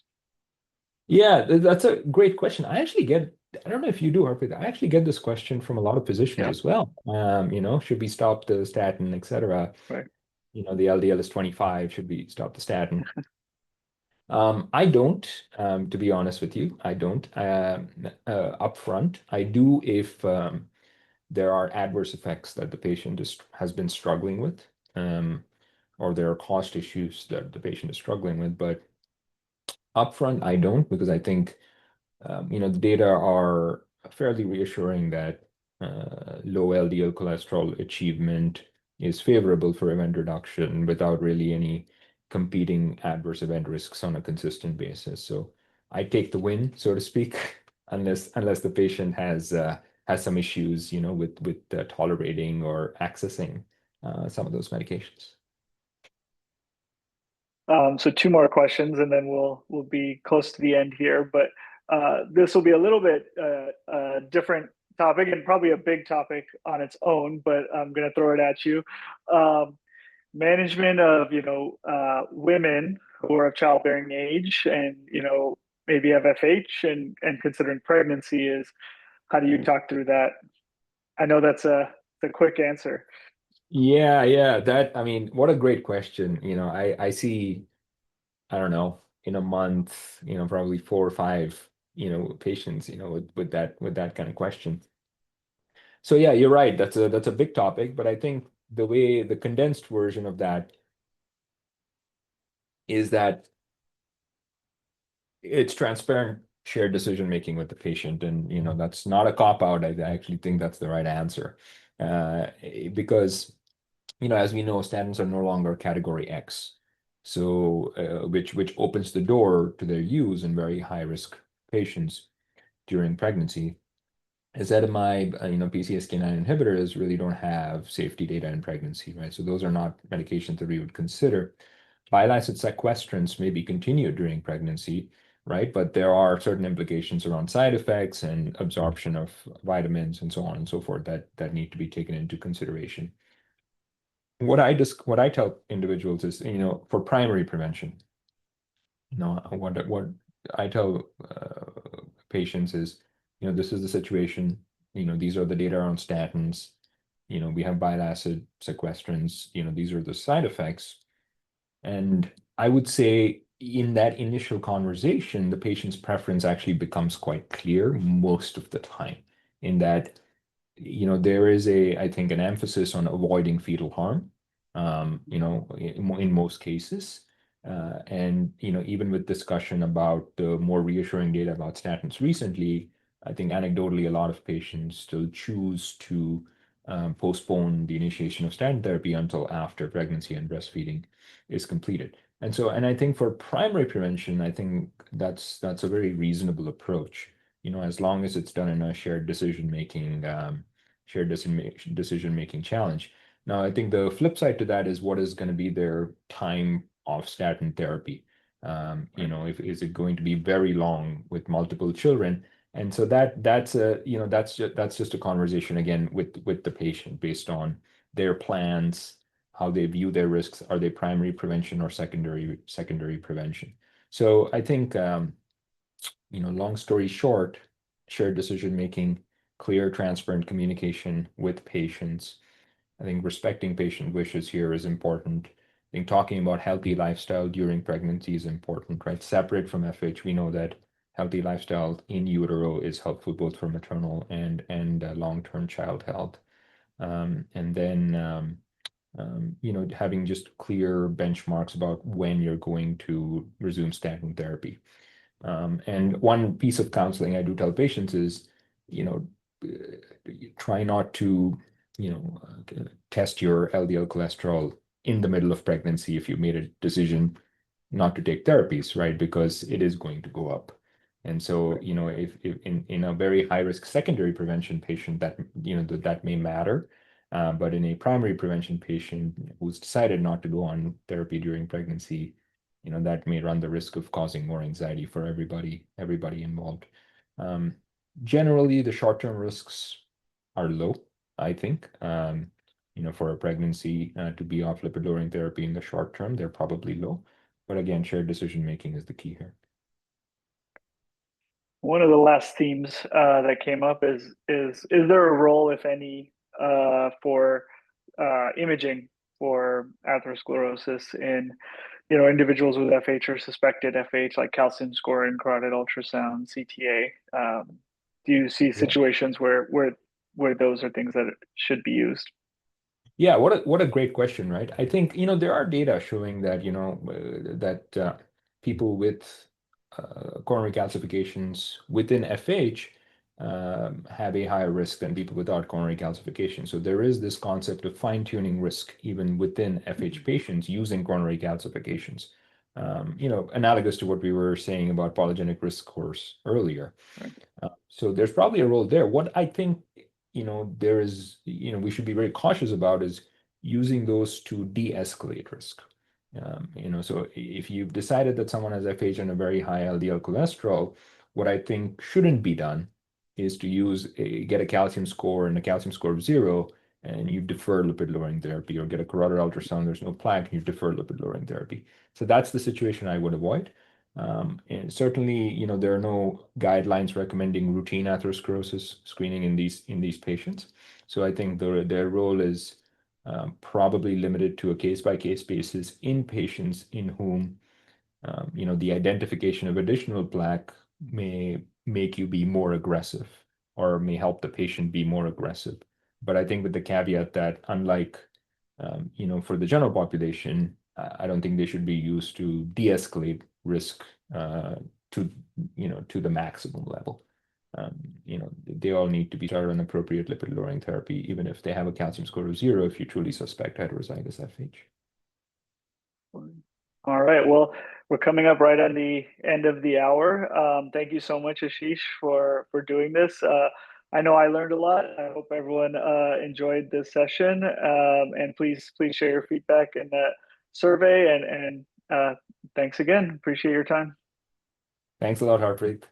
Yeah, that's a great question. I don't know if you do, Harpreet, I actually get this question from a lot of physicians as well. Should we stop the statin, et cetera? Right. The LDL is 25, should we stop the statin? I don't, to be honest with you, I don't upfront. I do if there are adverse effects that the patient has been struggling with, or there are cost issues that the patient is struggling with. But upfront, I don't, because I think the data are fairly reassuring that low LDL cholesterol achievement is favorable for event reduction without really any competing adverse event risks on a consistent basis. So I take the win, so to speak, unless the patient has some issues, with tolerating or accessing some of those medications. So 2 more questions, and then we'll be close to the end here. But this will be a little bit different topic and probably a big topic on its own. But I'm going to throw it at you. Management of women who are of childbearing age, and maybe have FH and considering pregnancy is how do you talk through that? I know that's the quick answer. Yeah. I mean, what a great question. I see, I don't know, in a month, probably 4 or 5, patients, with that kind of question. So yeah, you're right. That's a big topic, but I think the condensed version of that is that it's transparent shared decision making with the patient, and that's not a cop out. I actually think that's the right answer, because as we know, statins are no longer category X, so which opens the door to their use in very high risk patients during pregnancy. Ezetimibe, PCSK9 inhibitors really don't have safety data in pregnancy, right? So those are not medications that we would consider. Bile acid sequestrants may be continued during pregnancy, right? But there are certain implications around side effects and absorption of vitamins and so on and so forth that need to be taken into consideration. What I tell individuals is, for primary prevention, what I tell patients is, this is the situation, these are the data around statins, we have bile acid sequestrants, these are the side effects. And I would say in that initial conversation, the patient's preference actually becomes quite clear most of the time, in that, there is I think, an emphasis on avoiding fetal harm, in most cases. And even with discussion about the more reassuring data about statins recently, I think anecdotally a lot of patients still choose to postpone the initiation of statin therapy until after pregnancy and breastfeeding is completed. And I think for primary prevention, I think that's a very reasonable approach. As long as it's done in a shared decision making challenge. Now, I think the flip side to that is what is going to be their time of statin therapy. Is it going to be very long with multiple children? And so that's just a conversation again with the patient based on their plans, how they view their risks. Are they primary prevention or secondary prevention? So I think long story short, shared decision making, clear, transparent communication with patients. I think respecting patient wishes here is important. I think talking about healthy lifestyle during pregnancy is important, right? Separate from FH, we know that healthy lifestyle in utero is helpful both for maternal and long-term child health. And then having just clear benchmarks about when you're going to resume statin therapy. And one piece of counseling I do tell patients is, try not to, test your LDL cholesterol in the middle of pregnancy if you made a decision not to take therapies, right? Because it is going to go up. And so, if in a very high risk secondary prevention patient, that may matter. But in a primary prevention patient who's decided not to go on therapy during pregnancy, that may run the risk of causing more anxiety for everybody involved. Generally, the short-term risks are low, I think. For a pregnancy to be off lipid-lowering therapy in the short term, they're probably low. But again, shared decision making is the key here. One of the last themes that came up is there a role, if any, for imaging for atherosclerosis in individuals with FH or suspected FH, like calcium scoring, carotid ultrasound, CTA? Do you see situations where those are things that should be used? Yeah, what a great question, right? I think there are data showing that that people with coronary calcifications within FH have a higher risk than people without coronary calcification. So there is this concept of fine-tuning risk even within FH patients using coronary calcifications. Analogous to what we were saying about polygenic risk scores earlier. Right. So there's probably a role there. What I think there is, we should be very cautious about is using those to de-escalate risk. So if you've decided that someone has FH and a very high LDL cholesterol, what I think shouldn't be done is to get a calcium score and a calcium score of 0, and you defer lipid-lowering therapy, or get a carotid ultrasound, there's no plaque, and you defer lipid-lowering therapy. So that's the situation I would avoid. And certainly, there are no guidelines recommending routine atherosclerosis screening in these patients. So I think their role is probably limited to a case-by-case basis in patients in whom the identification of additional plaque may make you be more aggressive or may help the patient be more aggressive. But I think with the caveat that unlike, for the general population, I don't think they should be used to de-escalate risk to the maximum level. They all need to be started on appropriate lipid-lowering therapy, even if they have a calcium score of 0, if you truly suspect heterozygous FH. All right. Well, we're coming up right on the end of the hour. Thank you so much, Ashish, for doing this. I know I learned a lot. I hope everyone enjoyed this session. And please share your feedback in the survey. And thanks again. Appreciate your time. Thanks a lot, Harpreet.